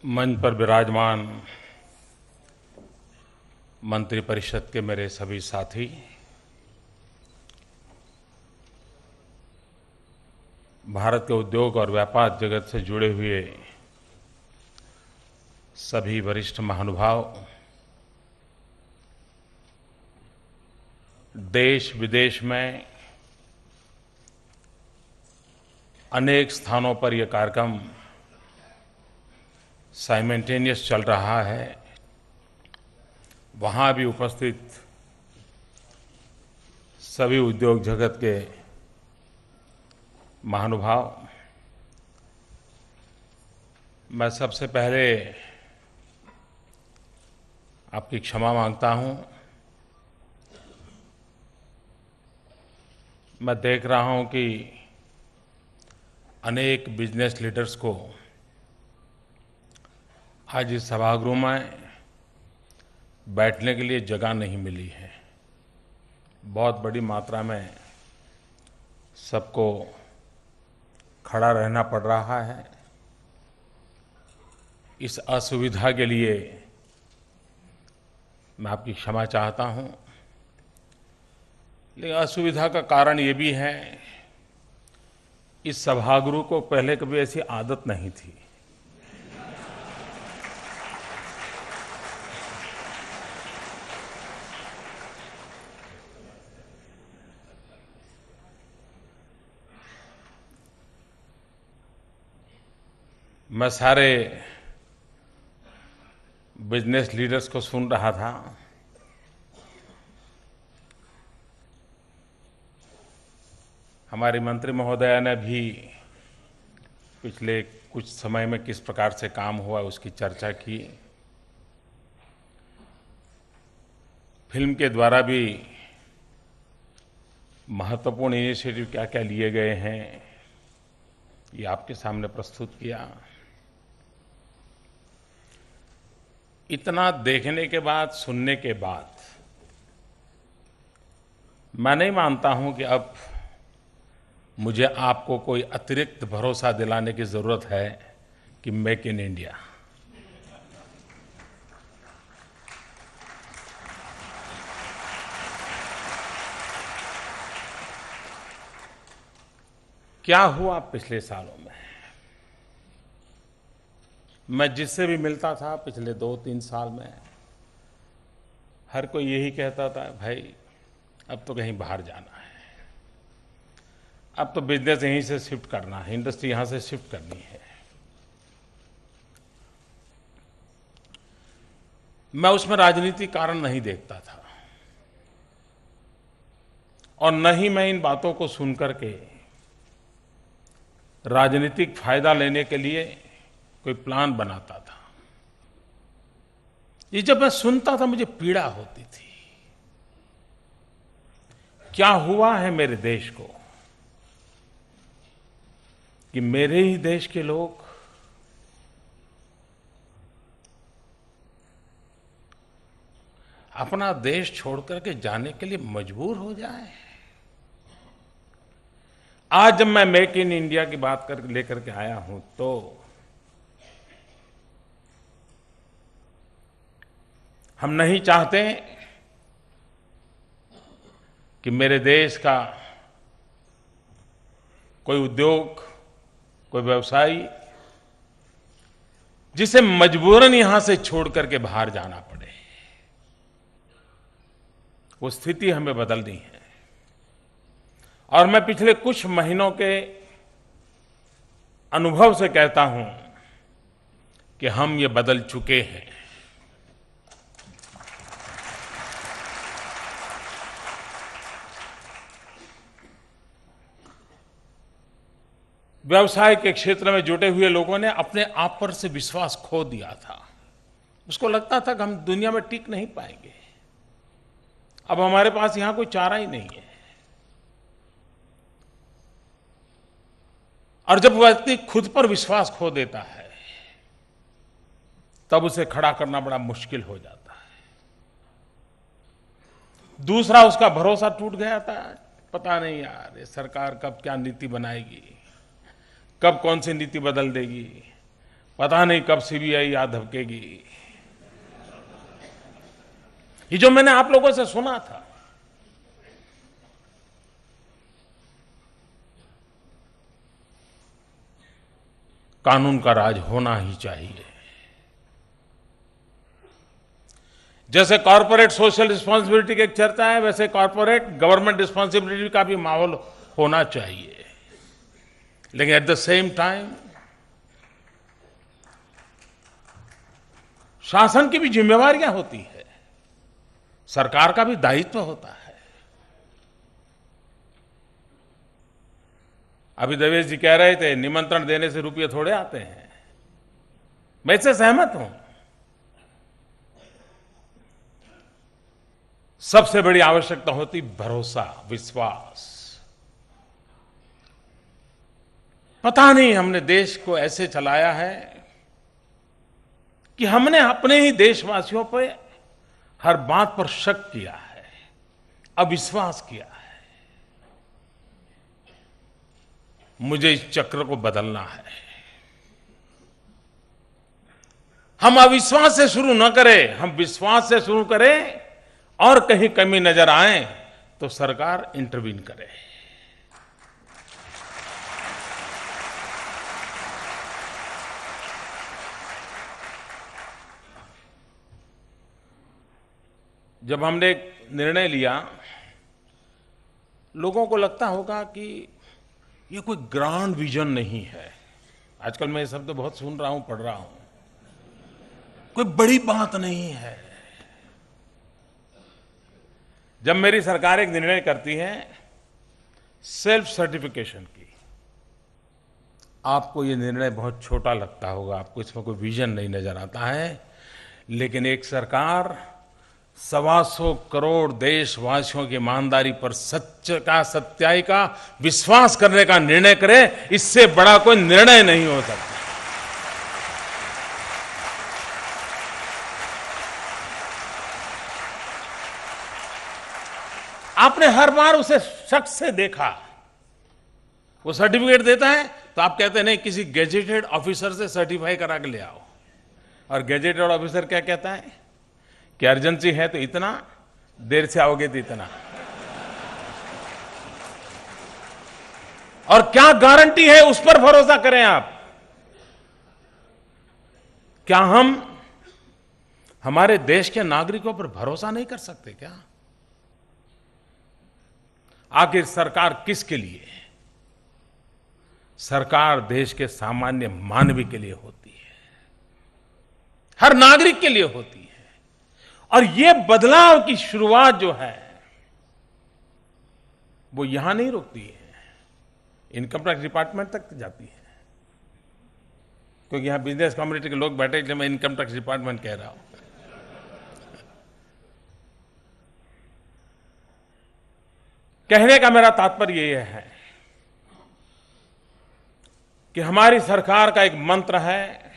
मंच पर विराजमान मंत्रिपरिषद के मेरे सभी साथी, भारत के उद्योग और व्यापार जगत से जुड़े हुए सभी वरिष्ठ महानुभाव, देश विदेश में अनेक स्थानों पर यह कार्यक्रम साइमल्टेनियस चल रहा है। वहाँ भी उपस्थित सभी उद्योग जगत के महानुभाव, मैं सबसे पहले आपकी क्षमा मांगता हूँ। मैं देख रहा हूँ कि अनेक बिजनेस लीडर्स को आज इस सभागृह में बैठने के लिए जगह नहीं मिली है। बहुत बड़ी मात्रा में सबको खड़ा रहना पड़ रहा है। इस असुविधा के लिए मैं आपकी क्षमा चाहता हूँ, लेकिन असुविधा का कारण ये भी है, इस सभागृह को पहले कभी ऐसी आदत नहीं थी। मैं सारे बिजनेस लीडर्स को सुन रहा था। हमारी मंत्री महोदया ने भी पिछले कुछ समय में किस प्रकार से काम हुआ उसकी चर्चा की। फिल्म के द्वारा भी महत्वपूर्ण इनिशिएटिव क्या क्या लिए गए हैं, ये आपके सामने प्रस्तुत किया। इतना देखने के बाद, सुनने के बाद मैं नहीं मानता हूं कि अब मुझे आपको कोई अतिरिक्त भरोसा दिलाने की जरूरत है कि मेक इन इंडिया। क्या हुआ पिछले सालों में? मैं जिससे भी मिलता था पिछले 2-3 साल में, हर कोई यही कहता था, भाई अब तो कहीं बाहर जाना है, अब तो बिजनेस यहीं से शिफ्ट करना है, इंडस्ट्री यहां से शिफ्ट करनी है। मैं उसमें राजनीतिक कारण नहीं देखता था, और न ही मैं इन बातों को सुनकर के राजनीतिक फायदा लेने के लिए कोई प्लान बनाता था। ये जब मैं सुनता था मुझे पीड़ा होती थी। क्या हुआ है मेरे देश को कि मेरे ही देश के लोग अपना देश छोड़कर के जाने के लिए मजबूर हो जाए। आज जब मैं मेक इन इंडिया की बात लेकर के आया हूं, तो हम नहीं चाहते कि मेरे देश का कोई उद्योग, कोई व्यवसायी जिसे मजबूरन यहां से छोड़ करके बाहर जाना पड़े, वो स्थिति हमें बदलनी है। और मैं पिछले कुछ महीनों के अनुभव से कहता हूं कि हम ये बदल चुके हैं। व्यवसाय के क्षेत्र में जुटे हुए लोगों ने अपने आप पर से विश्वास खो दिया था। उसको लगता था कि हम दुनिया में टिक नहीं पाएंगे, अब हमारे पास यहां कोई चारा ही नहीं है। और जब व्यक्ति खुद पर विश्वास खो देता है, तब उसे खड़ा करना बड़ा मुश्किल हो जाता है। दूसरा, उसका भरोसा टूट गया था। पता नहीं यार, ये सरकार कब क्या नीति बनाएगी, कब कौन सी नीति बदल देगी, पता नहीं कब सीबीआई याद धबकेगी। ये जो मैंने आप लोगों से सुना था, कानून का राज होना ही चाहिए। जैसे कॉर्पोरेट सोशल रिस्पांसिबिलिटी की एक चर्चा है, वैसे कॉर्पोरेट गवर्नमेंट रिस्पांसिबिलिटी का भी माहौल होना चाहिए। लेकिन एट द सेम टाइम शासन की भी जिम्मेवारियां होती है, सरकार का भी दायित्व होता है। अभी देवेश जी कह रहे थे निमंत्रण देने से रुपये थोड़े आते हैं। मैं इससे सहमत हूं। सबसे बड़ी आवश्यकता होती भरोसा, विश्वास। पता नहीं हमने देश को ऐसे चलाया है कि हमने अपने ही देशवासियों पर हर बात पर शक किया है, अविश्वास किया है। मुझे इस चक्र को बदलना है। हम अविश्वास से शुरू न करें, हम विश्वास से शुरू करें, और कहीं कमी नजर आए तो सरकार इंटरवीन करे। जब हमने एक निर्णय लिया, लोगों को लगता होगा कि ये कोई ग्रांड विजन नहीं है। आजकल मैं ये शब्द बहुत सुन रहा हूं, पढ़ रहा हूं। कोई बड़ी बात नहीं है। जब मेरी सरकार एक निर्णय करती है सेल्फ सर्टिफिकेशन की, आपको ये निर्णय बहुत छोटा लगता होगा, आपको इसमें कोई विजन नहीं नजर आता है। लेकिन एक सरकार 125 करोड़ देशवासियों की ईमानदारी पर सच्चाई का विश्वास करने का निर्णय करे, इससे बड़ा कोई निर्णय नहीं हो सकता। आपने हर बार उसे शख्स से देखा, वो सर्टिफिकेट देता है तो आप कहते हैं नहीं, किसी गेजेटेड ऑफिसर से सर्टिफाई करा के ले आओ। और गेजेटेड ऑफिसर क्या कहता है कि अर्जेंसी है तो इतना, देर से आओगे तो इतना। और क्या गारंटी है, उस पर भरोसा करें आप। क्या हम हमारे देश के नागरिकों पर भरोसा नहीं कर सकते क्या? आखिर सरकार किसके लिए है? सरकार देश के सामान्य मानव के लिए होती है, हर नागरिक के लिए होती है। और ये बदलाव की शुरुआत जो है वो यहां नहीं रुकती है, इनकम टैक्स डिपार्टमेंट तक जाती है। क्योंकि यहां बिजनेस कम्युनिटी के लोग बैठे, इसलिए मैं इनकम टैक्स डिपार्टमेंट कह रहा हूं। कहने का मेरा तात्पर्य यह है कि हमारी सरकार का एक मंत्र है,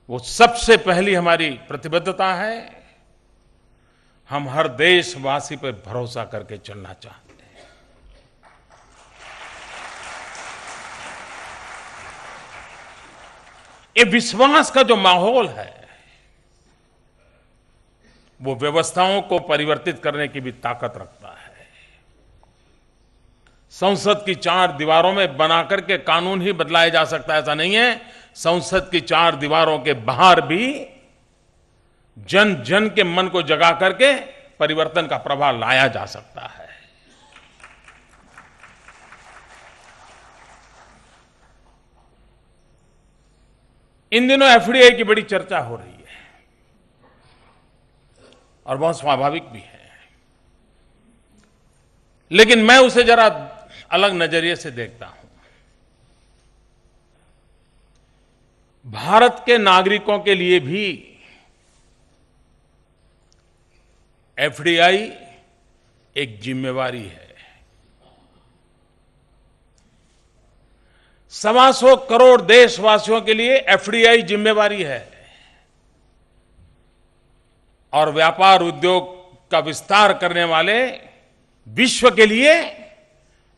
वो सबसे पहली हमारी प्रतिबद्धता है, हम हर देशवासी पर भरोसा करके चलना चाहते हैं। ये विश्वास का जो माहौल है वो व्यवस्थाओं को परिवर्तित करने की भी ताकत रखता है। संसद की 4 दीवारों में बनाकर के कानून ही बदलाया जा सकता है, ऐसा नहीं है। संसद की 4 दीवारों के बाहर भी जन जन के मन को जगा करके परिवर्तन का प्रभाव लाया जा सकता है। इन दिनों एफडीआई की बड़ी चर्चा हो रही है और बहुत स्वाभाविक भी है, लेकिन मैं उसे जरा अलग नजरिए से देखता हूं। भारत के नागरिकों के लिए भी एफडीआई एक जिम्मेवारी है। 125 करोड़ देशवासियों के लिए एफडीआई जिम्मेवारी है। और व्यापार उद्योग का विस्तार करने वाले विश्व के लिए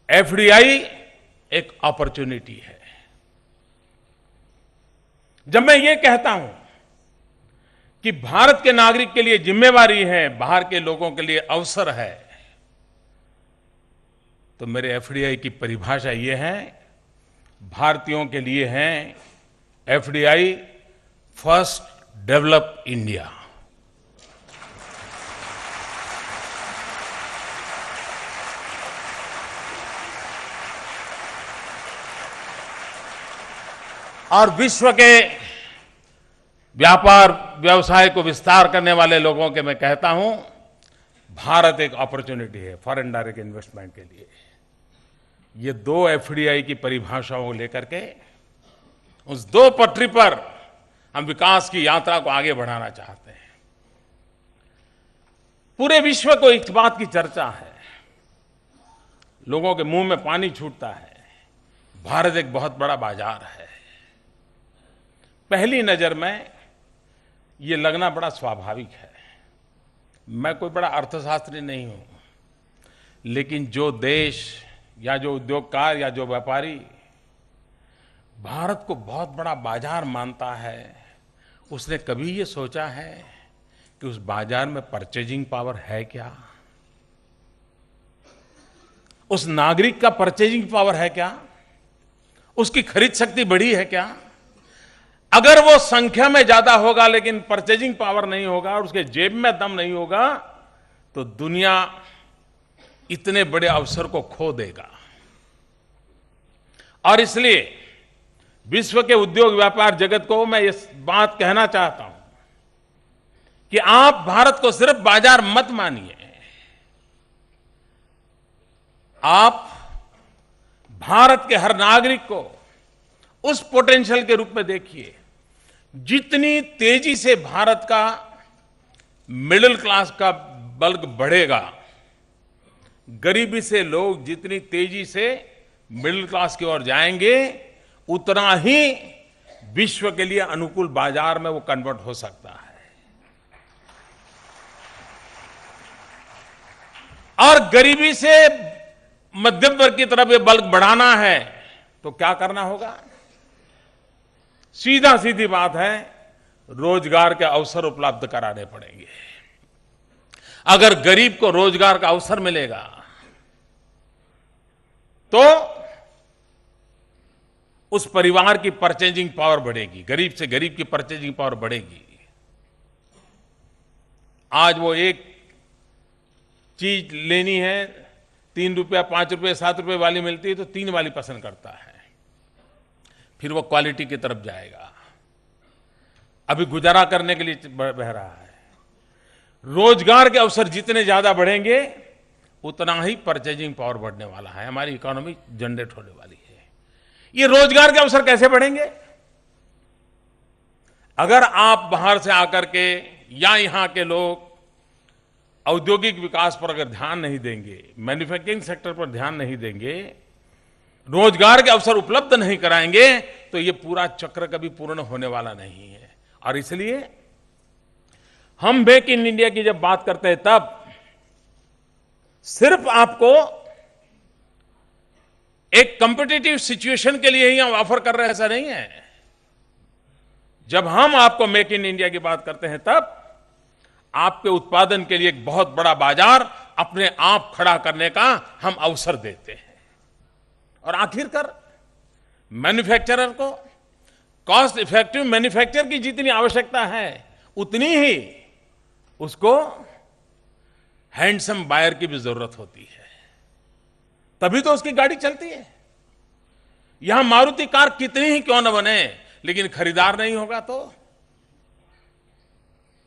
एफडीआई एक अपॉर्चुनिटी है। जब मैं ये कहता हूं कि भारत के नागरिक के लिए जिम्मेवारी है, बाहर के लोगों के लिए अवसर है, तो मेरे एफडीआई की परिभाषा ये है, भारतीयों के लिए है एफडीआई फर्स्ट डेवलप इंडिया। और विश्व के व्यापार व्यवसाय को विस्तार करने वाले लोगों के मैं कहता हूं, भारत एक अपॉर्चुनिटी है फॉरेन डायरेक्ट इन्वेस्टमेंट के लिए। ये दो एफडीआई की परिभाषाओं को लेकर के उस दो पटरी पर हम विकास की यात्रा को आगे बढ़ाना चाहते हैं। पूरे विश्व को इस बात की चर्चा है, लोगों के मुंह में पानी छूटता है, भारत एक बहुत बड़ा बाजार है। पहली नजर में ये लगना बड़ा स्वाभाविक है। मैं कोई बड़ा अर्थशास्त्री नहीं हूं, लेकिन जो देश या जो उद्योगकार या जो व्यापारी भारत को बहुत बड़ा बाजार मानता है, उसने कभी ये सोचा है कि उस बाजार में परचेजिंग पावर है क्या? उस नागरिक का परचेजिंग पावर है क्या? उसकी खरीद शक्ति बढ़ी है क्या? अगर वो संख्या में ज्यादा होगा लेकिन परचेजिंग पावर नहीं होगा और उसके जेब में दम नहीं होगा, तो दुनिया इतने बड़े अवसर को खो देगा। और इसलिए विश्व के उद्योग व्यापार जगत को मैं इस बात कहना चाहता हूं कि आप भारत को सिर्फ बाजार मत मानिए, आप भारत के हर नागरिक को उस पोटेंशियल के रूप में देखिए। जितनी तेजी से भारत का मिडिल क्लास का बल्क बढ़ेगा, गरीबी से लोग जितनी तेजी से मिडिल क्लास की ओर जाएंगे, उतना ही विश्व के लिए अनुकूल बाजार में वो कन्वर्ट हो सकता है। और गरीबी से मध्यम वर्ग की तरफ ये बल्क बढ़ाना है तो क्या करना होगा? सीधा सीधी बात है, रोजगार के अवसर उपलब्ध कराने पड़ेंगे। अगर गरीब को रोजगार का अवसर मिलेगा तो उस परिवार की परचेजिंग पावर बढ़ेगी, गरीब से गरीब की परचेजिंग पावर बढ़ेगी। आज वो एक चीज लेनी है, 3 रुपया 5 रुपये 7 रुपये वाली मिलती है तो 3 वाली पसंद करता है, फिर वो क्वालिटी की तरफ जाएगा। अभी गुजारा करने के लिए बह रहा है। रोजगार के अवसर जितने ज्यादा बढ़ेंगे उतना ही परचेजिंग पावर बढ़ने वाला है, हमारी इकोनॉमी जनरेट होने वाली है। ये रोजगार के अवसर कैसे बढ़ेंगे? अगर आप बाहर से आकर के या यहां के लोग औद्योगिक विकास पर अगर ध्यान नहीं देंगे, मैन्युफैक्चरिंग सेक्टर पर ध्यान नहीं देंगे, रोजगार के अवसर उपलब्ध नहीं कराएंगे, तो ये पूरा चक्र कभी पूर्ण होने वाला नहीं है। और इसलिए हम मेक इन इंडिया की जब बात करते हैं तब सिर्फ आपको एक कॉम्पिटिटिव सिचुएशन के लिए ही हम ऑफर कर रहे हैं, ऐसा नहीं है। जब हम आपको मेक इन इंडिया की बात करते हैं तब आपके उत्पादन के लिए एक बहुत बड़ा बाजार अपने आप खड़ा करने का हम अवसर देते हैं। और आखिरकार मैन्युफैक्चरर को कॉस्ट इफेक्टिव मैन्युफैक्चर की जितनी आवश्यकता है उतनी ही उसको हैंडसम बायर की भी जरूरत होती है, तभी तो उसकी गाड़ी चलती है। यहां मारुति कार कितनी ही क्यों न बने, लेकिन खरीदार नहीं होगा तो।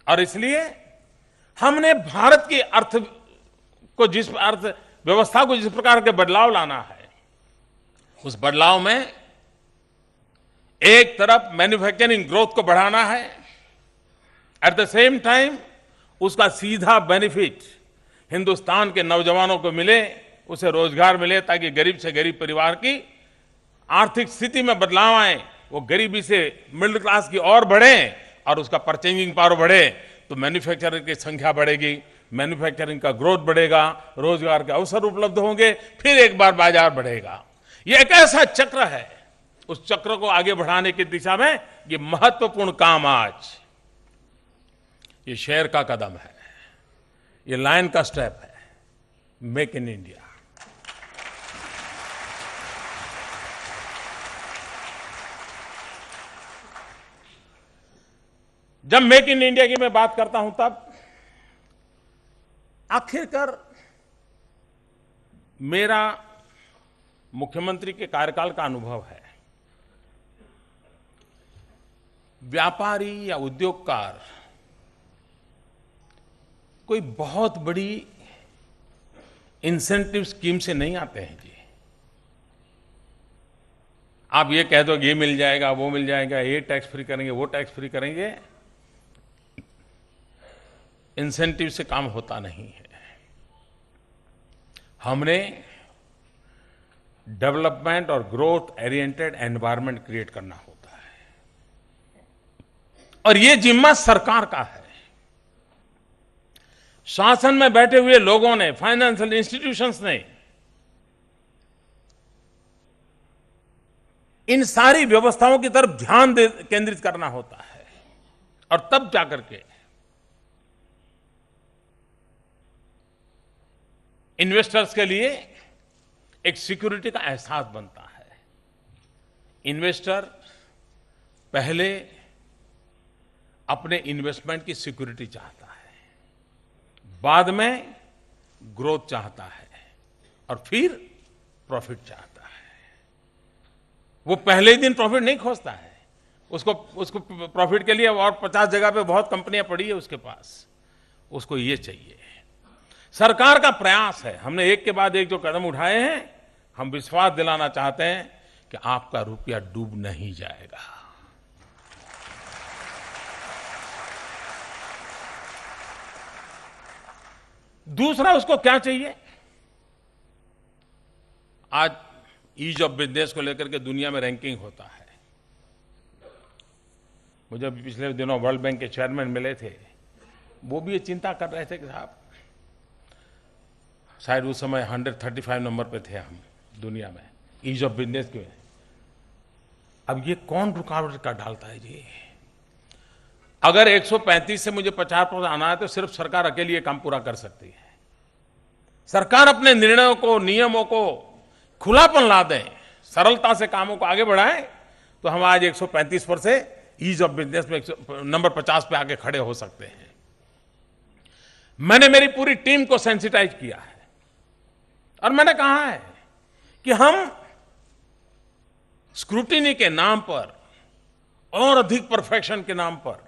और इसलिए हमने भारत की अर्थव्यवस्था को जिस प्रकार के बदलाव लाना है, उस बदलाव में एक तरफ मैन्युफैक्चरिंग ग्रोथ को बढ़ाना है, एट द सेम टाइम उसका सीधा बेनिफिट हिंदुस्तान के नौजवानों को मिले, उसे रोजगार मिले, ताकि गरीब से गरीब परिवार की आर्थिक स्थिति में बदलाव आए, वो गरीबी से मिडिल क्लास की ओर बढ़े और उसका परचेजिंग पावर बढ़े, तो मैन्युफैक्चरिंग की संख्या बढ़ेगी, मैन्युफैक्चरिंग का ग्रोथ बढ़ेगा, रोजगार के अवसर उपलब्ध होंगे, फिर एक बार बाजार बढ़ेगा। ये एक ऐसा चक्र है उस चक्र को आगे बढ़ाने की दिशा में ये महत्वपूर्ण काम आज ये शेर का कदम है, ये लायन का स्टेप है, मेक इन इंडिया। जब मेक इन इंडिया की मैं बात करता हूं तब आखिरकार मेरा मुख्यमंत्री के कार्यकाल का अनुभव है, व्यापारी या उद्योगकार कोई बहुत बड़ी इंसेंटिव स्कीम से नहीं आते हैं जी। आप ये कह दो ये मिल जाएगा, वो मिल जाएगा, ये टैक्स फ्री करेंगे, वो टैक्स फ्री करेंगे, इंसेंटिव से काम होता नहीं है। हमने डेवलपमेंट और ग्रोथ ओरिएंटेड एनवायरनमेंट क्रिएट करना होता है और ये जिम्मा सरकार का है। शासन में बैठे हुए लोगों ने, फाइनेंशियल इंस्टीट्यूशंस ने इन सारी व्यवस्थाओं की तरफ ध्यान केंद्रित करना होता है और तब जाकर के इन्वेस्टर्स के लिए एक सिक्योरिटी का एहसास बनता है। इन्वेस्टर पहले अपने इन्वेस्टमेंट की सिक्योरिटी चाहता है, बाद में ग्रोथ चाहता है और फिर प्रॉफिट चाहता है। वो पहले ही दिन प्रॉफिट नहीं खोजता है, उसको प्रॉफिट के लिए और 50 जगह पे बहुत कंपनियां पड़ी है उसके पास, उसको ये चाहिए। सरकार का प्रयास है, हमने एक के बाद एक जो कदम उठाए हैं, हम विश्वास दिलाना चाहते हैं कि आपका रुपया डूब नहीं जाएगा। दूसरा उसको क्या चाहिए? आज ईज ऑफ बिजनेस को लेकर के दुनिया में रैंकिंग होता है। मुझे पिछले दिनों वर्ल्ड बैंक के चेयरमैन मिले थे, वो भी ये चिंता कर रहे थे कि साहब शायद उस समय 135 नंबर पे थे हम दुनिया में ईज ऑफ बिजनेस के। अब ये कौन रुकावट का डालता है जी? अगर 135 से मुझे 50 आना है तो सिर्फ सरकार अकेली ये काम पूरा कर सकती है। सरकार अपने निर्णयों को, नियमों को खुलापन ला दें, सरलता से कामों को आगे बढ़ाएं, तो हम आज 135 पर से ईज ऑफ बिजनेस में नंबर 50 पे आके खड़े हो सकते हैं। मैंने मेरी पूरी टीम को सेंसिटाइज किया है और मैंने कहा है कि हम स्क्रूटिनी के नाम पर और अधिक परफेक्शन के नाम पर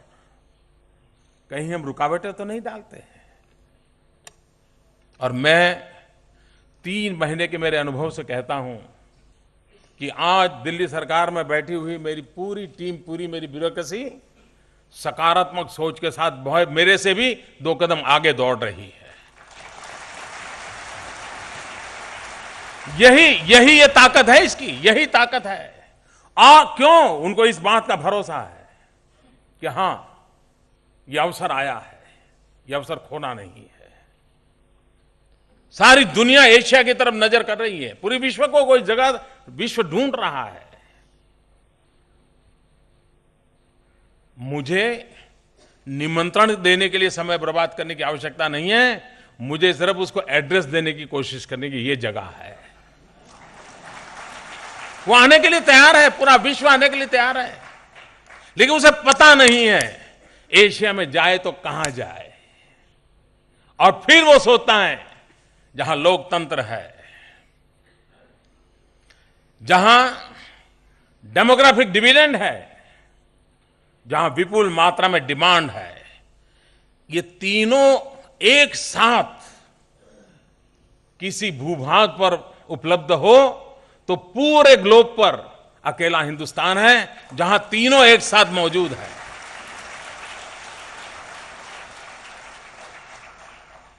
कहीं हम रुकावटें तो नहीं डालते हैं। और मैं 3 महीने के मेरे अनुभव से कहता हूं कि आज दिल्ली सरकार में बैठी हुई मेरी पूरी टीम, पूरी मेरी ब्यूरोक्रेसी सकारात्मक सोच के साथ बहुत मेरे से भी 2 कदम आगे दौड़ रही है। यही ये ताकत है इसकी, यही ताकत है। क्यों उनको इस बात का भरोसा है कि हां ये अवसर आया है, ये अवसर खोना नहीं है। सारी दुनिया एशिया की तरफ नजर कर रही है, पूरी विश्व को कोई जगह विश्व ढूंढ रहा है। मुझे निमंत्रण देने के लिए समय बर्बाद करने की आवश्यकता नहीं है, मुझे सिर्फ उसको एड्रेस देने की कोशिश करने की ये जगह है। वो आने के लिए तैयार है, पूरा विश्व आने के लिए तैयार है, लेकिन उसे पता नहीं है एशिया में जाए तो कहां जाए। और फिर वो सोचता है जहां लोकतंत्र है, जहां डेमोग्राफिक डिविडेंड है, जहां विपुल मात्रा में डिमांड है, ये तीनों एक साथ किसी भूभाग पर उपलब्ध हो तो पूरे ग्लोब पर अकेला हिंदुस्तान है जहां तीनों एक साथ मौजूद है।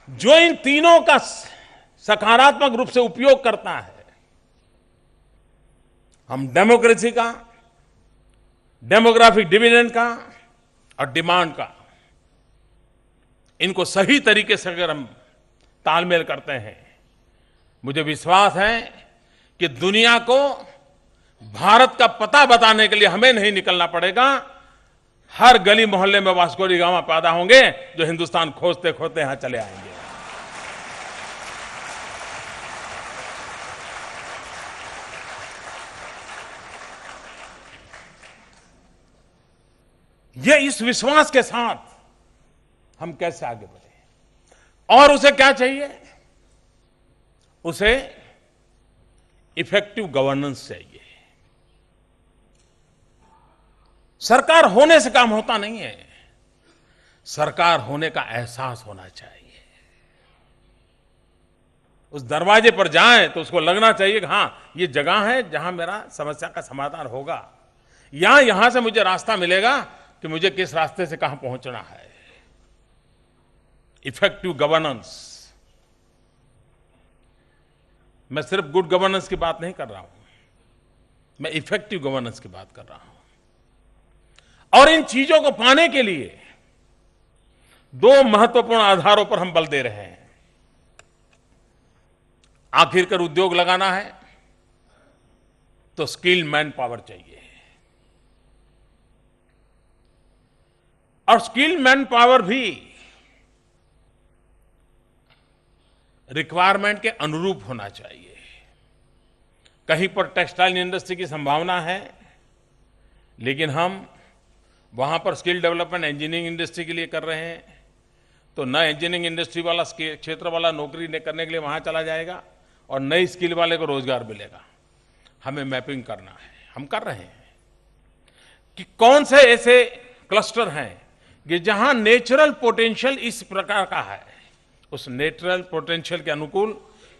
जो इन तीनों का सकारात्मक रूप से उपयोग करता है, हम डेमोक्रेसी का, डेमोग्राफिक डिविडेंड का और डिमांड का, इनको सही तरीके से अगर हम तालमेल करते हैं, मुझे विश्वास है कि दुनिया को भारत का पता बताने के लिए हमें नहीं निकलना पड़ेगा। हर गली मोहल्ले में वास्को डी गामा पैदा होंगे जो हिंदुस्तान खोजते खोजते यहां चले आएंगे। ये इस विश्वास के साथ हम कैसे आगे बढ़े, और उसे क्या चाहिए? उसे इफेक्टिव गवर्नेंस चाहिए। सरकार होने से काम होता नहीं है, सरकार होने का एहसास होना चाहिए। उस दरवाजे पर जाएं तो उसको लगना चाहिए कि हां, ये जगह है जहां मेरा समस्या का समाधान होगा, या यहां से मुझे रास्ता मिलेगा कि मुझे किस रास्ते से कहां पहुंचना है। Effective governance. मैं सिर्फ गुड गवर्नेंस की बात नहीं कर रहा हूं, मैं इफेक्टिव गवर्नेंस की बात कर रहा हूं। और इन चीजों को पाने के लिए दो महत्वपूर्ण आधारों पर हम बल दे रहे हैं। आखिरकार उद्योग लगाना है तो स्किल्ड मैन पावर चाहिए, और स्किल्ड मैन पावर भी रिक्वायरमेंट के अनुरूप होना चाहिए। कहीं पर टेक्सटाइल इंडस्ट्री की संभावना है, लेकिन हम वहां पर स्किल डेवलपमेंट इंजीनियरिंग इंडस्ट्री के लिए कर रहे हैं, तो न इंजीनियरिंग इंडस्ट्री वाला क्षेत्र वाला नौकरी करने के लिए वहां चला जाएगा और नई स्किल वाले को रोजगार मिलेगा। हमें मैपिंग करना है, हम कर रहे हैं कि कौन से ऐसे क्लस्टर हैं कि जहां नेचुरल पोटेंशियल इस प्रकार का है, उस नेचुरल पोटेंशियल के अनुकूल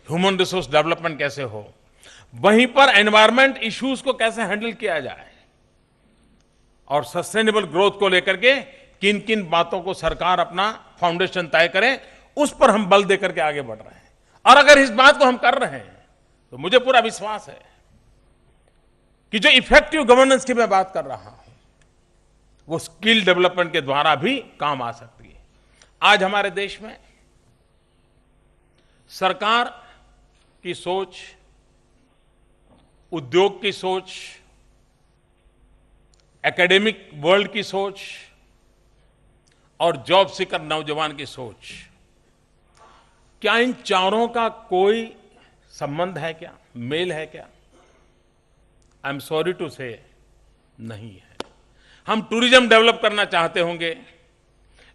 ह्यूमन रिसोर्स डेवलपमेंट कैसे हो, वहीं पर एनवायरमेंट इश्यूज को कैसे हैंडल किया जाए, और सस्टेनेबल ग्रोथ को लेकर के किन किन बातों को सरकार अपना फाउंडेशन तय करे, उस पर हम बल देकर के आगे बढ़ रहे हैं। और अगर इस बात को हम कर रहे हैं तो मुझे पूरा विश्वास है कि जो इफेक्टिव गवर्नेंस की मैं बात कर रहा हूं वो स्किल डेवलपमेंट के द्वारा भी काम आ सकती है। आज हमारे देश में सरकार की सोच, उद्योग की सोच, एकेडमिक वर्ल्ड की सोच और जॉब सीकर नौजवान की सोच, क्या इन चारों का कोई संबंध है क्या, मेल है क्या? आई एम सॉरी टू से नहीं है। हम टूरिज्म डेवलप करना चाहते होंगे,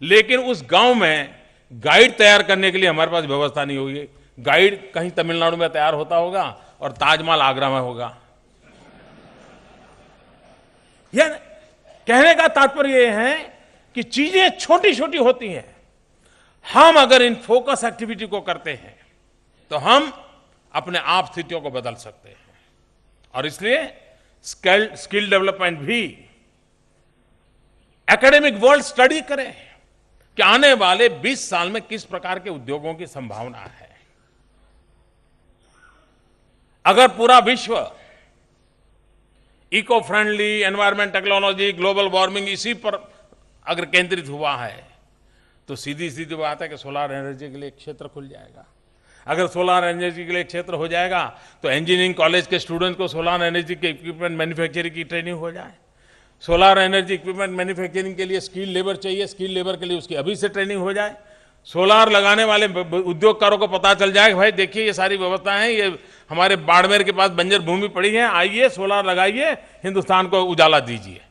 लेकिन उस गांव में गाइड तैयार करने के लिए हमारे पास व्यवस्था नहीं होगी। गाइड कहीं तमिलनाडु में तैयार होता होगा और ताजमहल आगरा में होगा। यह कहने का तात्पर्य यह है कि चीजें छोटी छोटी होती हैं। हम अगर इन फोकस एक्टिविटी को करते हैं तो हम अपने आप स्थितियों को बदल सकते हैं। और इसलिए स्किल डेवलपमेंट भी एकेडमिक वर्ल्ड स्टडी करें कि आने वाले 20 साल में किस प्रकार के उद्योगों की संभावना है। अगर पूरा विश्व eco friendly, environment technology, global warming इसी पर अगर केंद्रित हुआ है तो सीधी सीधी बात है कि सोलर एनर्जी के लिए एक क्षेत्र खुल जाएगा। अगर सोलर एनर्जी के लिए एक क्षेत्र हो जाएगा तो इंजीनियरिंग कॉलेज के स्टूडेंट को सोलर एनर्जी के इक्विपमेंट मैन्युफैक्चरिंग की ट्रेनिंग हो जाए। सोलर एनर्जी इक्विपमेंट मैन्युफैक्चरिंग के लिए स्किल लेबर चाहिए, स्किल लेबर के लिए उसकी अभी से ट्रेनिंग हो जाए। सोलार लगाने वाले उद्योगकारों को पता चल जाए कि भाई देखिए ये सारी व्यवस्थाएं हैं, ये हमारे बाड़मेर के पास बंजर भूमि पड़ी है, आइए सोलार लगाइए, हिंदुस्तान को उजाला दीजिए।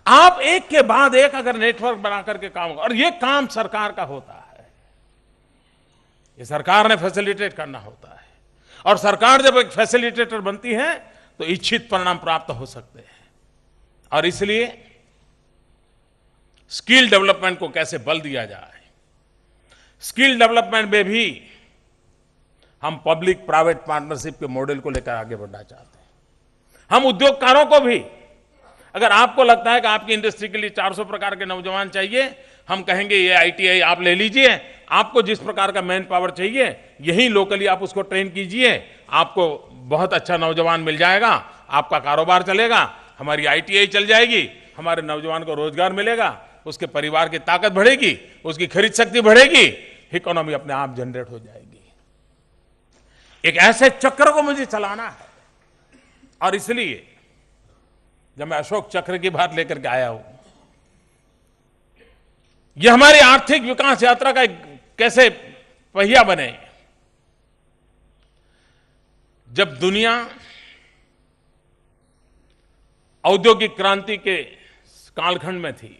आप एक के बाद एक अगर नेटवर्क बना करके काम, और ये काम सरकार का होता है, ये सरकार ने फैसिलिटेट करना होता है। और सरकार जब एक फैसिलिटेटर बनती है तो इच्छित परिणाम प्राप्त हो सकते हैं। और इसलिए स्किल डेवलपमेंट को कैसे बल दिया जाए, स्किल डेवलपमेंट में भी हम पब्लिक प्राइवेट पार्टनरशिप के मॉडल को लेकर आगे बढ़ना चाहते हैं। हम उद्योगकारों को भी, अगर आपको लगता है कि आपकी इंडस्ट्री के लिए 400 प्रकार के नौजवान चाहिए, हम कहेंगे ये आईटीआई आप ले लीजिए, आपको जिस प्रकार का मैन पावर चाहिए यही लोकली आप उसको ट्रेन कीजिए, आपको बहुत अच्छा नौजवान मिल जाएगा, आपका कारोबार चलेगा, हमारी आईटीआई चल जाएगी, हमारे नौजवान को रोजगार मिलेगा, उसके परिवार की ताकत बढ़ेगी, उसकी खरीद शक्ति बढ़ेगी, इकोनॉमी अपने आप जनरेट हो जाएगी। एक ऐसे चक्र को मुझे चलाना है। और इसलिए जब मैं अशोक चक्र की बात लेकर के आया हूं, यह हमारी आर्थिक विकास यात्रा का एक कैसे पहिया बने। जब दुनिया औद्योगिक क्रांति के कालखंड में थी,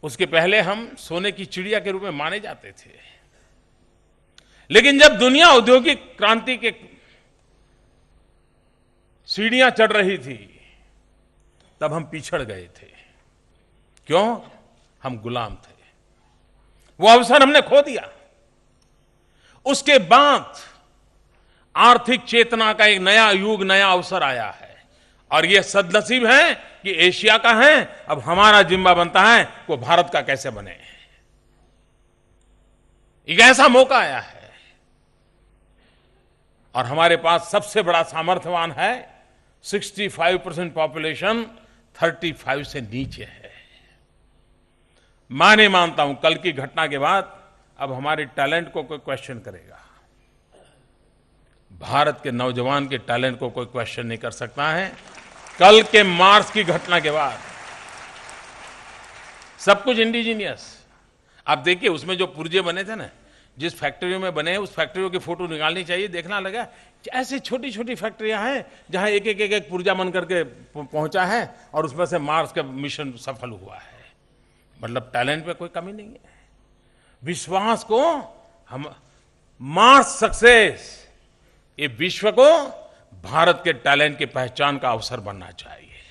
उसके पहले हम सोने की चिड़िया के रूप में माने जाते थे। लेकिन जब दुनिया औद्योगिक क्रांति के सीढ़ियां चढ़ रही थी, तब हम पिछड़ गए थे। क्यों? हम गुलाम थे। वो अवसर हमने खो दिया। उसके बाद आर्थिक चेतना का एक नया युग, नया अवसर आया है, और यह सदनसीब है कि एशिया का है। अब हमारा जिम्मा बनता है वो भारत का कैसे बने। एक ऐसा मौका आया है, और हमारे पास सबसे बड़ा सामर्थ्यवान है। 65% पॉपुलेशन 35 से नीचे है। मैं नहीं मानता हूं कल की घटना के बाद अब हमारे टैलेंट को कोई क्वेश्चन करेगा। भारत के नौजवान के टैलेंट को कोई क्वेश्चन नहीं कर सकता है। कल के मार्च की घटना के बाद सब कुछ इंडिजीनियस। आप देखिए, उसमें जो पुर्जे बने थे ना, जिस फैक्ट्रियों में बने, उस फैक्ट्रियों की फोटो निकालनी चाहिए। देखना लगा ऐसी छोटी छोटी फैक्ट्रियां हैं जहां एक एक एक एक पुर्जा बन करके पहुंचा है, और उसमें से मार्स का मिशन सफल हुआ है। मतलब टैलेंट पे कोई कमी नहीं है। विश्वास को हम मार्स सक्सेस, ये विश्व को भारत के टैलेंट की पहचान का अवसर बनना चाहिए।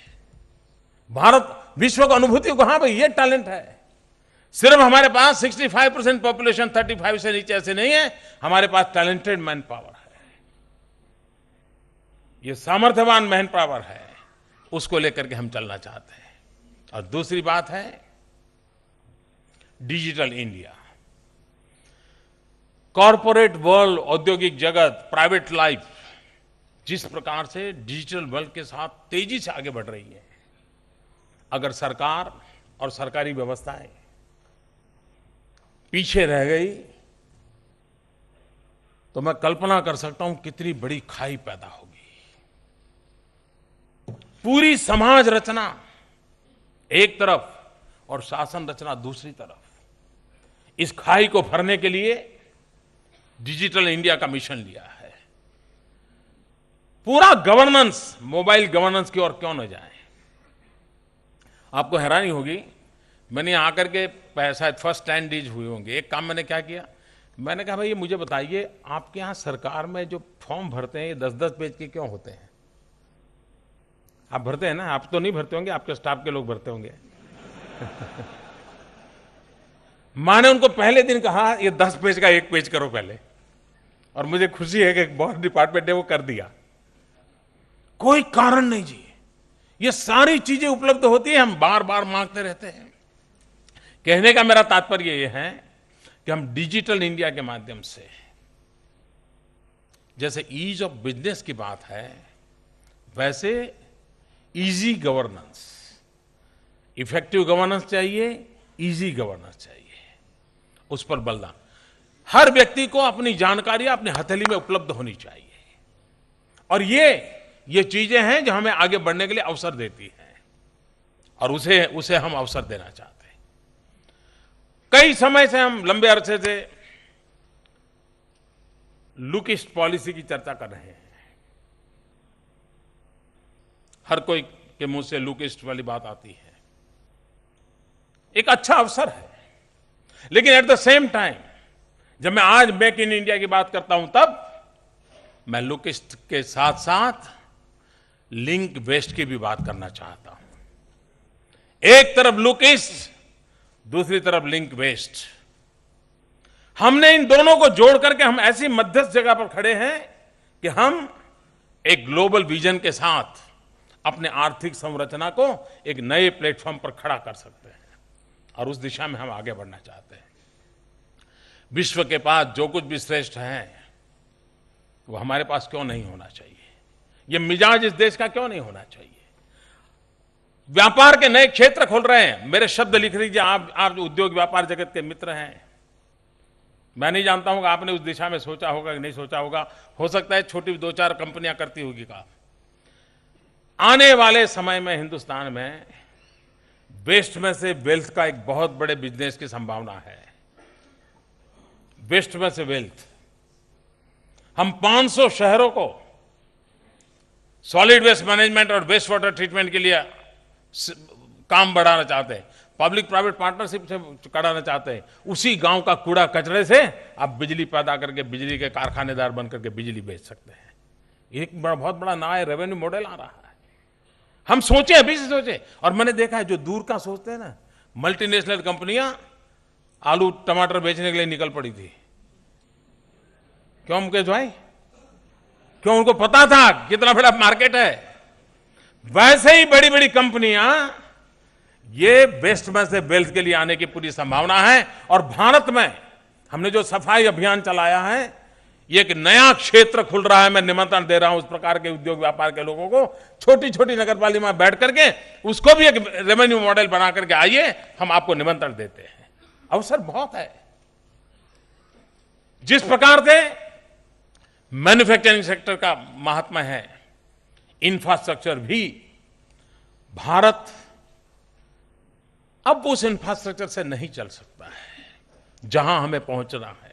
भारत विश्व को अनुभूति को, हाँ भाई ये टैलेंट है। सिर्फ हमारे पास 65% पॉपुलेशन 35 से नीचे ऐसे नहीं है। हमारे पास टैलेंटेड मैन पावर है, ये सामर्थ्यवान मैन पावर है। उसको लेकर के हम चलना चाहते हैं। और दूसरी बात है डिजिटल इंडिया। कॉर्पोरेट वर्ल्ड, औद्योगिक जगत, प्राइवेट लाइफ जिस प्रकार से डिजिटल वर्ल्ड के साथ तेजी से आगे बढ़ रही है, अगर सरकार और सरकारी व्यवस्थाएं पीछे रह गई तो मैं कल्पना कर सकता हूं कितनी बड़ी खाई पैदा होगी। पूरी समाज रचना एक तरफ और शासन रचना दूसरी तरफ, इस खाई को भरने के लिए डिजिटल इंडिया का मिशन लिया है। पूरा गवर्नेंस, मोबाइल गवर्नेंस की ओर क्यों न जाए। आपको हैरानी होगी, मैंने यहां आकर के शायद फर्स्ट 10 डेज हुए होंगे। एक काम मैंने क्या किया, मैंने कहा भाई ये मुझे बताइए, आपके यहां सरकार में जो फॉर्म भरते हैं ये 10-10 पेज के क्यों होते हैं? आप भरते हैं ना? आप तो नहीं भरते होंगे, आपके स्टाफ के लोग भरते होंगे। मैंने उनको पहले दिन कहा ये 10 पेज का 1 पेज करो पहले, और मुझे खुशी है कि बहुत डिपार्टमेंट ने वो कर दिया। कोई कारण नहीं जी, ये सारी चीजें उपलब्ध होती है, हम बार बार मांगते रहते हैं। कहने का मेरा तात्पर्य यह है कि हम डिजिटल इंडिया के माध्यम से, जैसे ईज ऑफ बिजनेस की बात है, वैसे इजी गवर्नेंस, इफेक्टिव गवर्नेंस चाहिए, इजी गवर्नेंस चाहिए, उस पर बल। हर व्यक्ति को अपनी जानकारी अपनी हथेली में उपलब्ध होनी चाहिए, और ये चीजें हैं जो हमें आगे बढ़ने के लिए अवसर देती हैं, और उसे हम अवसर देना चाहते हैं। कई समय से हम लंबे अरसे से लुक ईस्ट पॉलिसी की चर्चा कर रहे हैं। हर कोई के मुंह से लुक ईस्ट वाली बात आती है। एक अच्छा अवसर है, लेकिन एट द सेम टाइम जब मैं आज मेक इन इंडिया की बात करता हूं, तब मैं लुक ईस्ट के साथ साथ लिंक वेस्ट की भी बात करना चाहता हूं। एक तरफ लुक ईस्ट, दूसरी तरफ लिंक वेस्ट। हमने इन दोनों को जोड़ करके हम ऐसी मध्यस्थ जगह पर खड़े हैं कि हम एक ग्लोबल विजन के साथ अपने आर्थिक संरचना को एक नए प्लेटफॉर्म पर खड़ा कर सकते हैं, और उस दिशा में हम आगे बढ़ना चाहते हैं। विश्व के पास जो कुछ भी श्रेष्ठ है वो हमारे पास क्यों नहीं होना चाहिए? ये मिजाज इस देश का क्यों नहीं होना चाहिए? व्यापार के नए क्षेत्र खोल रहे हैं। मेरे शब्द लिख लीजिए, आप उद्योग व्यापार जगत के मित्र हैं। मैं नहीं जानता हूं कि आपने उस दिशा में सोचा होगा कि नहीं सोचा होगा। हो सकता है छोटी 2-4 कंपनियां करती होगी काम, आने वाले समय में हिंदुस्तान में वेस्ट में से वेल्थ का एक बहुत बड़े बिजनेस की संभावना है। वेस्ट में से वेल्थ, हम 500 शहरों को सॉलिड वेस्ट मैनेजमेंट और वेस्ट वाटर ट्रीटमेंट के लिए काम बढ़ाना चाहते हैं, पब्लिक प्राइवेट पार्टनरशिप से कराना चाहते हैं। उसी गांव का कूड़ा कचरे से आप बिजली पैदा करके बिजली के कारखानेदार बन करके बिजली बेच सकते हैं। एक बहुत बड़ा नया रेवेन्यू मॉडल आ रहा है। हम सोचे, अभी से सोचे। और मैंने देखा है जो दूर का सोचते हैं ना, मल्टीनेशनल कंपनियां आलू टमाटर बेचने के लिए निकल पड़ी थी। क्यों मुकेश भाई? क्यों? उनको पता था कितना बड़ा मार्केट है। वैसे ही बड़ी बड़ी कंपनियां ये वेस्ट में से वेल्थ के लिए आने की पूरी संभावना है। और भारत में हमने जो सफाई अभियान चलाया है, ये एक नया क्षेत्र खुल रहा है। मैं निमंत्रण दे रहा हूं उस प्रकार के उद्योग व्यापार के लोगों को, छोटी छोटी नगरपालिका में बैठ करके उसको भी एक रेवेन्यू मॉडल बना करके आइए, हम आपको निमंत्रण देते हैं। अवसर बहुत है। जिस प्रकार से मैन्युफैक्चरिंग सेक्टर का महात्मा है, इंफ्रास्ट्रक्चर भी भारत अब उस इंफ्रास्ट्रक्चर से नहीं चल सकता है जहां हमें पहुंचना है।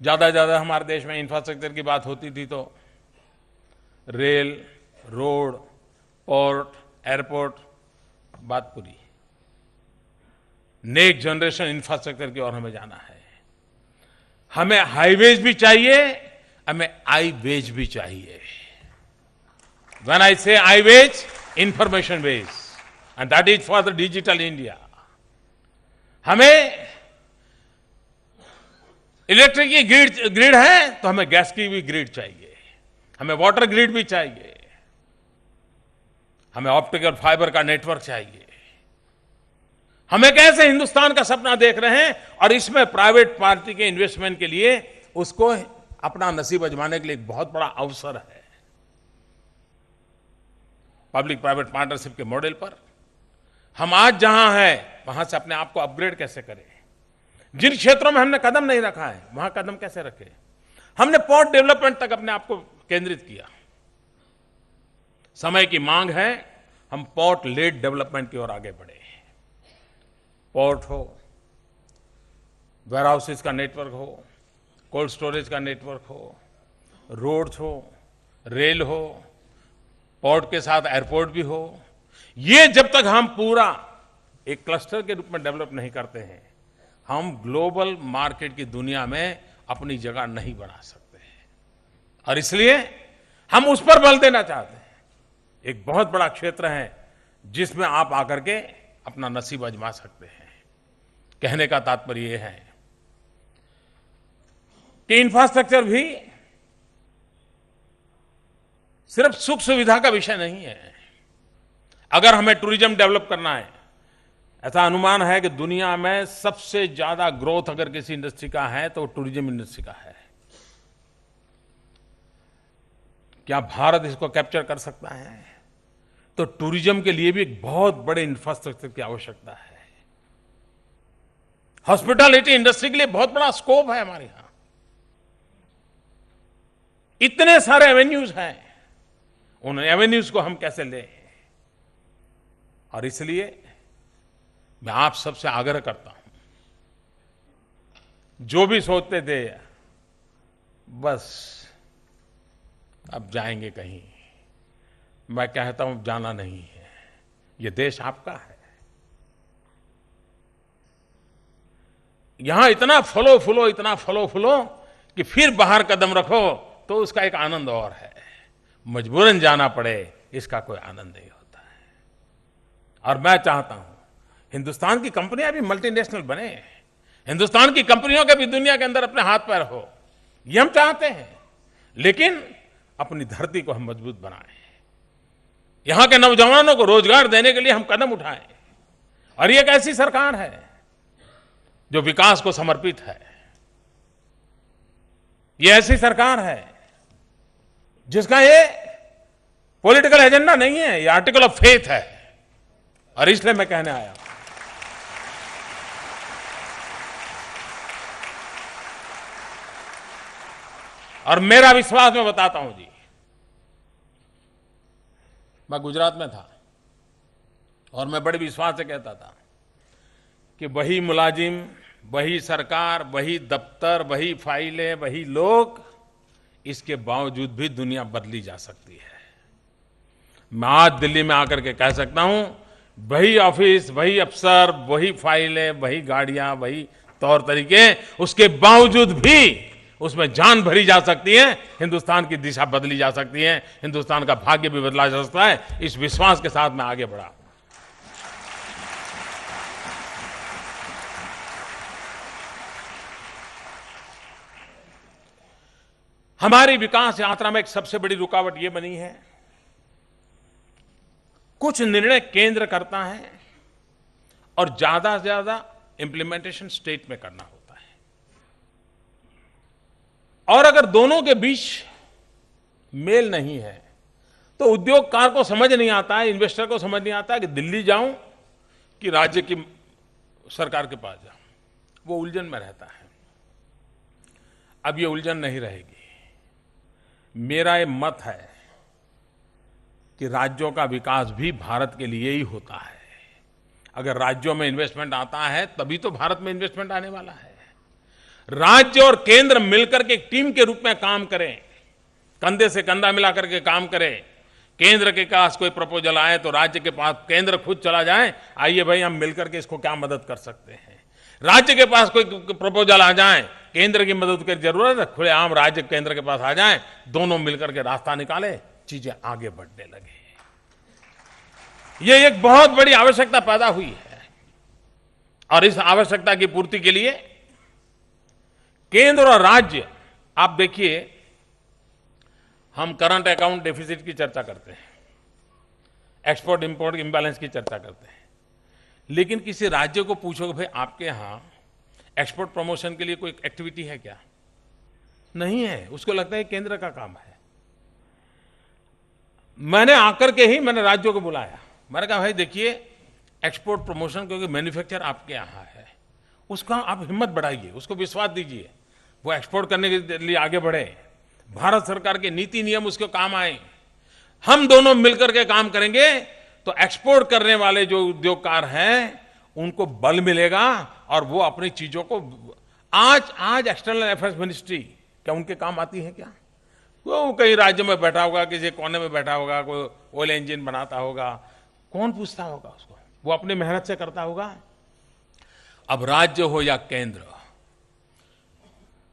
ज्यादा हमारे देश में इंफ्रास्ट्रक्चर की बात होती थी तो रेल, रोड, पोर्ट, एयरपोर्ट, बात पूरी। नेक्स्ट जनरेशन इंफ्रास्ट्रक्चर की ओर हमें जाना है। हमें हाईवेज भी चाहिए, हमें आईवेज भी चाहिए। When I say I ways, information ways, and that is for the digital India. हमें इलेक्ट्रिक की ग्रिड है तो हमें गैस की भी ग्रिड चाहिए, हमें वाटर ग्रिड भी चाहिए, हमें ऑप्टिकल फाइबर का नेटवर्क चाहिए। हम एक ऐसे हिंदुस्तान का सपना देख रहे हैं और इसमें प्राइवेट पार्टी के इन्वेस्टमेंट के लिए उसको अपना नसीब आजमाने के लिए एक बहुत बड़ा अवसर है। पब्लिक प्राइवेट पार्टनरशिप के मॉडल पर हम आज जहां हैं वहां से अपने आप को अपग्रेड कैसे करें। जिन क्षेत्रों में हमने कदम नहीं रखा है वहां कदम कैसे रखें। हमने पोर्ट डेवलपमेंट तक अपने आप को केंद्रित किया। समय की मांग है हम पोर्ट लेड डेवलपमेंट की ओर आगे बढ़े। पोर्ट हो, वेयर हाउसेज का नेटवर्क हो, कोल्ड स्टोरेज का नेटवर्क हो, रोड्स हो, रेल हो, पोर्ट के साथ एयरपोर्ट भी हो। ये जब तक हम पूरा एक क्लस्टर के रूप में डेवलप नहीं करते हैं, हम ग्लोबल मार्केट की दुनिया में अपनी जगह नहीं बना सकते हैं। और इसलिए हम उस पर बल देना चाहते हैं। एक बहुत बड़ा क्षेत्र है जिसमें आप आकर के अपना नसीब आजमा सकते हैं। कहने का तात्पर्य यह है कि इंफ्रास्ट्रक्चर भी सिर्फ सुख सुविधा का विषय नहीं है। अगर हमें टूरिज्म डेवलप करना है, ऐसा अनुमान है कि दुनिया में सबसे ज्यादा ग्रोथ अगर किसी इंडस्ट्री का है तो टूरिज्म इंडस्ट्री का है। क्या भारत इसको कैप्चर कर सकता है? तो टूरिज्म के लिए भी एक बहुत बड़े इंफ्रास्ट्रक्चर की आवश्यकता है। हॉस्पिटैलिटी इंडस्ट्री के लिए बहुत बड़ा स्कोप है हमारे यहां। इतने सारे एवेन्यूज हैं, उन एवेन्यूज को हम कैसे लें। और इसलिए मैं आप सबसे आग्रह करता हूं, जो भी सोचते थे बस अब जाएंगे कहीं, मैं कहता हूं जाना नहीं है। ये देश आपका है। यहां इतना फलो फुलो कि फिर बाहर कदम रखो तो उसका एक आनंद और है। मजबूरन जाना पड़े इसका कोई आनंद नहीं होता है। और मैं चाहता हूं हिंदुस्तान की कंपनियां भी मल्टीनेशनल बने, हिंदुस्तान की कंपनियों के भी दुनिया के अंदर अपने हाथ पैर हो, ये हम चाहते हैं। लेकिन अपनी धरती को हम मजबूत बनाएं, यहां के नौजवानों को रोजगार देने के लिए हम कदम उठाएं। और ये एक ऐसी सरकार है जो विकास को समर्पित है। ये ऐसी सरकार है जिसका ये पॉलिटिकल एजेंडा नहीं है, ये आर्टिकल ऑफ फेथ है। और इसलिए मैं कहने आया और मेरा विश्वास मैं बताता हूं जी, मैं गुजरात में था और मैं बड़े विश्वास से कहता था कि वही मुलाजिम, वही सरकार, वही दफ्तर, वही फाइलें, वही लोग, इसके बावजूद भी दुनिया बदली जा सकती है। मैं आज दिल्ली में आकर के कह सकता हूं, वही ऑफिस, वही अफसर, वही फाइलें, वही गाड़ियां, वही तौर तरीके, उसके बावजूद भी उसमें जान भरी जा सकती है, हिंदुस्तान की दिशा बदली जा सकती है, हिंदुस्तान का भाग्य भी बदला जा सकता है। इस विश्वास के साथ मैं आगे बढ़ा। हमारी विकास यात्रा में एक सबसे बड़ी रुकावट यह बनी है, कुछ निर्णय केंद्र करता है और ज्यादा से ज्यादा इंप्लीमेंटेशन स्टेट में करना होता है। और अगर दोनों के बीच मेल नहीं है तो उद्योगकार को समझ नहीं आता है, इन्वेस्टर को समझ नहीं आता है कि दिल्ली जाऊं कि राज्य की सरकार के पास जाऊं। वो उलझन में रहता है। अब ये उलझन नहीं रहेगी। मेरा ये मत है कि राज्यों का विकास भी भारत के लिए ही होता है। अगर राज्यों में इन्वेस्टमेंट आता है तभी तो भारत में इन्वेस्टमेंट आने वाला है। राज्य और केंद्र मिलकर के एक टीम के रूप में काम करें, कंधे से कंधा मिलाकर के काम करें। केंद्र के पास कोई प्रपोजल आए तो राज्य के पास केंद्र खुद चला जाए, आइए भाई हम मिलकर के इसको क्या मदद कर सकते हैं। राज्य के पास कोई प्रपोजल आ जाए, केंद्र की मदद की जरूरत है, खुलेआम राज्य केंद्र के पास आ जाए, दोनों मिलकर के रास्ता निकाले, चीजें आगे बढ़ने लगे। ये एक बहुत बड़ी आवश्यकता पैदा हुई है और इस आवश्यकता की पूर्ति के लिए केंद्र और राज्य, आप देखिए, हम करंट अकाउंट डेफिसिट की चर्चा करते हैं, एक्सपोर्ट इंपोर्ट इंबैलेंस की चर्चा करते हैं, लेकिन किसी राज्य को पूछोगे भाई आपके यहां एक्सपोर्ट प्रमोशन के लिए कोई एक्टिविटी है क्या? नहीं है। उसको लगता है केंद्र का काम है। मैंने आकर के ही मैंने राज्यों को बुलाया, मैंने कहा भाई देखिए, एक्सपोर्ट प्रमोशन क्योंकि मैन्युफैक्चर आपके यहां है, उसका आप हिम्मत बढ़ाइए, उसको विश्वास दीजिए, वो एक्सपोर्ट करने के लिए आगे बढ़े, भारत सरकार के नीति नियम उसके काम आए। हम दोनों मिलकर के काम करेंगे तो एक्सपोर्ट करने वाले जो उद्योगकार हैं उनको बल मिलेगा और वो अपनी चीजों को आज एक्सटर्नल अफेयर्स मिनिस्ट्री क्या उनके काम आती है क्या? वो कहीं राज्य में बैठा होगा, किसी कोने में बैठा होगा, कोई ऑयल इंजन बनाता होगा, कौन पूछता होगा उसको? वो अपनी मेहनत से करता होगा। अब राज्य हो या केंद्र,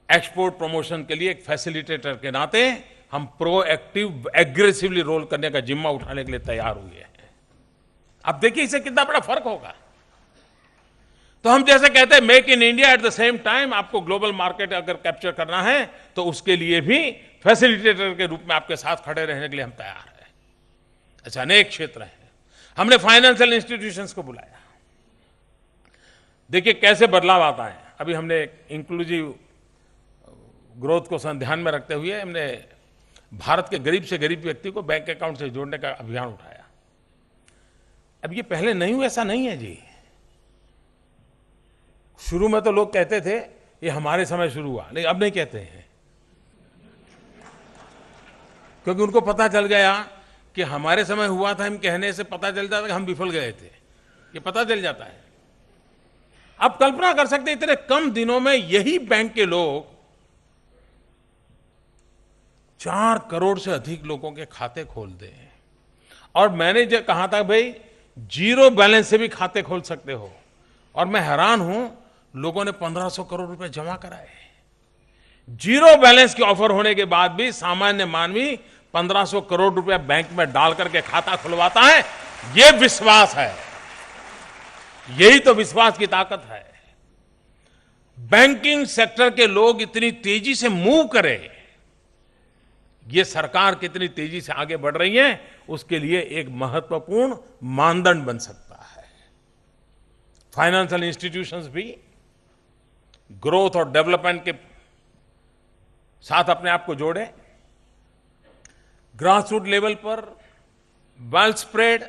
एक्सपोर्ट प्रमोशन के लिए एक फैसिलिटेटर के नाते हम प्रोएक्टिव एग्रेसिवली रोल करने का जिम्मा उठाने के लिए तैयार हुए हैं। अब देखिए इससे कितना बड़ा फर्क होगा। तो हम जैसे कहते हैं make in India, at the same time आपको ग्लोबल मार्केट अगर कैप्चर करना है तो उसके लिए भी फैसिलिटेटर के रूप में आपके साथ खड़े रहने के लिए हम तैयार हैं। ऐसे अनेक क्षेत्र हैं। हमने फाइनेंशियल इंस्टीट्यूशंस को बुलाया, देखिए कैसे बदलाव आता है। अभी हमने इंक्लूसिव ग्रोथ को ध्यान में रखते हुए हमने भारत के गरीब से गरीब व्यक्ति को बैंक अकाउंट से जोड़ने का अभियान उठाया। अब ये पहले नहीं हुआ, ऐसा नहीं है जी। शुरू में तो लोग कहते थे ये हमारे समय शुरू हुआ, नहीं अब नहीं कहते हैं, क्योंकि उनको पता चल गया कि हमारे समय हुआ था। हम कहने से पता चल जाता कि हम विफल गए थे, ये पता चल जाता है। अब कल्पना कर सकते इतने कम दिनों में यही बैंक के लोग 4 करोड़ से अधिक लोगों के खाते खोल दें। और मैंने जो कहा था भाई जीरो बैलेंस से भी खाते खोल सकते हो, और मैं हैरान हूं लोगों ने 1500 करोड़ रुपए जमा कराए। जीरो बैलेंस के ऑफर होने के बाद भी सामान्य मानवी 1500 करोड़ रुपए बैंक में डाल करके खाता खुलवाता है। यह विश्वास है, यही तो विश्वास की ताकत है। बैंकिंग सेक्टर के लोग इतनी तेजी से मूव करें, ये सरकार कितनी तेजी से आगे बढ़ रही है उसके लिए एक महत्वपूर्ण मानदंड बन सकता है। फाइनेंशियल इंस्टीट्यूशंस भी ग्रोथ और डेवलपमेंट के साथ अपने आप को जोड़े, ग्रासरूट लेवल पर वेल स्प्रेड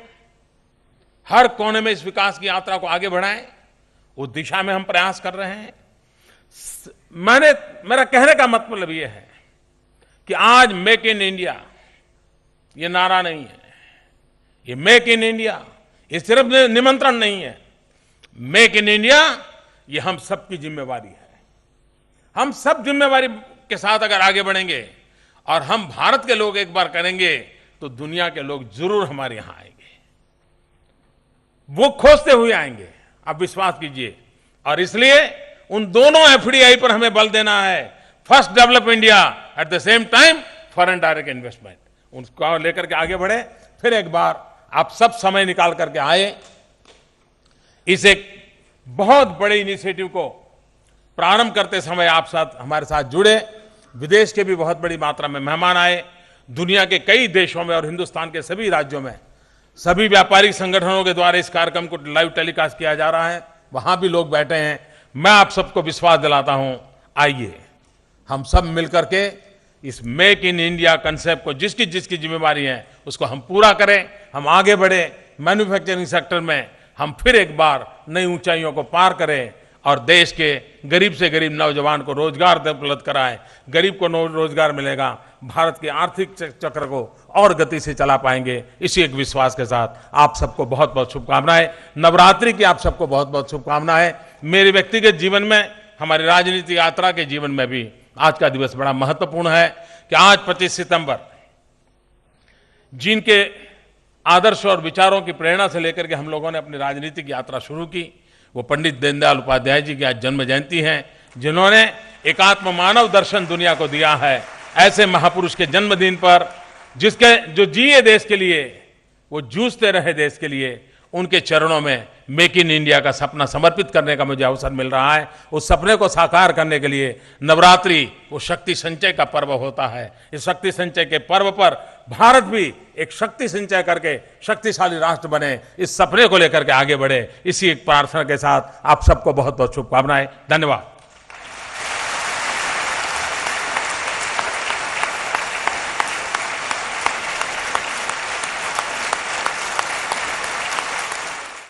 हर कोने में इस विकास की यात्रा को आगे बढ़ाएं, उस दिशा में हम प्रयास कर रहे हैं। मेरा कहने का मतलब यह है कि आज मेक इन इंडिया ये नारा नहीं है, ये मेक इन इंडिया, ये सिर्फ निमंत्रण नहीं है। मेक इन इंडिया ये हम सबकी जिम्मेवारी है। हम सब जिम्मेवारी के साथ अगर आगे बढ़ेंगे और हम भारत के लोग एक बार करेंगे तो दुनिया के लोग जरूर हमारे यहां आएंगे, वो खोजते हुए आएंगे, आप विश्वास कीजिए। और इसलिए उन दोनों एफडीआई पर हमें बल देना है। First develop India, at the same time foreign direct investment, उनको लेकर के आगे बढ़े। फिर एक बार आप सब समय निकाल करके आए, इस एक बहुत बड़े इनिशिएटिव को प्रारंभ करते समय आप साथ हमारे साथ जुड़े। विदेश के भी बहुत बड़ी मात्रा में मेहमान आए, दुनिया के कई देशों में और हिंदुस्तान के सभी राज्यों में सभी व्यापारिक संगठनों के द्वारा इस कार्यक्रम को लाइव टेलीकास्ट किया जा रहा है, वहां भी लोग बैठे हैं। मैं आप सबको विश्वास दिलाता हूं, आइए हम सब मिलकर के इस मेक इन इंडिया कंसेप्ट को, जिसकी जिसकी जिम्मेवारी है उसको हम पूरा करें, हम आगे बढ़े। मैन्युफैक्चरिंग सेक्टर में हम फिर एक बार नई ऊंचाइयों को पार करें और देश के गरीब से गरीब नौजवान को रोजगार उपलब्ध कराएं। गरीब को रोजगार मिलेगा, भारत के आर्थिक चक्र को और गति से चला पाएंगे। इसी एक विश्वास के साथ आप सबको बहुत बहुत शुभकामनाएं। नवरात्रि की आप सबको बहुत बहुत शुभकामनाएं। मेरे व्यक्तिगत जीवन में, हमारी राजनीतिक यात्रा के जीवन में भी आज का दिवस बड़ा महत्वपूर्ण है कि आज 25 सितंबर जिनके आदर्श और विचारों की प्रेरणा से लेकर के हम लोगों ने अपनी राजनीतिक यात्रा शुरू की, वो पंडित दीनदयाल उपाध्याय जी की आज जन्म जयंती है, जिन्होंने एक आत्म मानव दर्शन दुनिया को दिया है। ऐसे महापुरुष के जन्मदिन पर, जिसके जो जिए देश के लिए, वो जूझते रहे देश के लिए, उनके चरणों में मेक इन इंडिया का सपना समर्पित करने का मुझे अवसर मिल रहा है। उस सपने को साकार करने के लिए नवरात्रि वो शक्ति संचय का पर्व होता है। इस शक्ति संचय के पर्व पर भारत भी एक शक्ति संचय करके शक्तिशाली राष्ट्र बने, इस सपने को लेकर के आगे बढ़े। इसी एक प्रार्थना के साथ आप सबको बहुत बहुत शुभकामनाएं। धन्यवाद।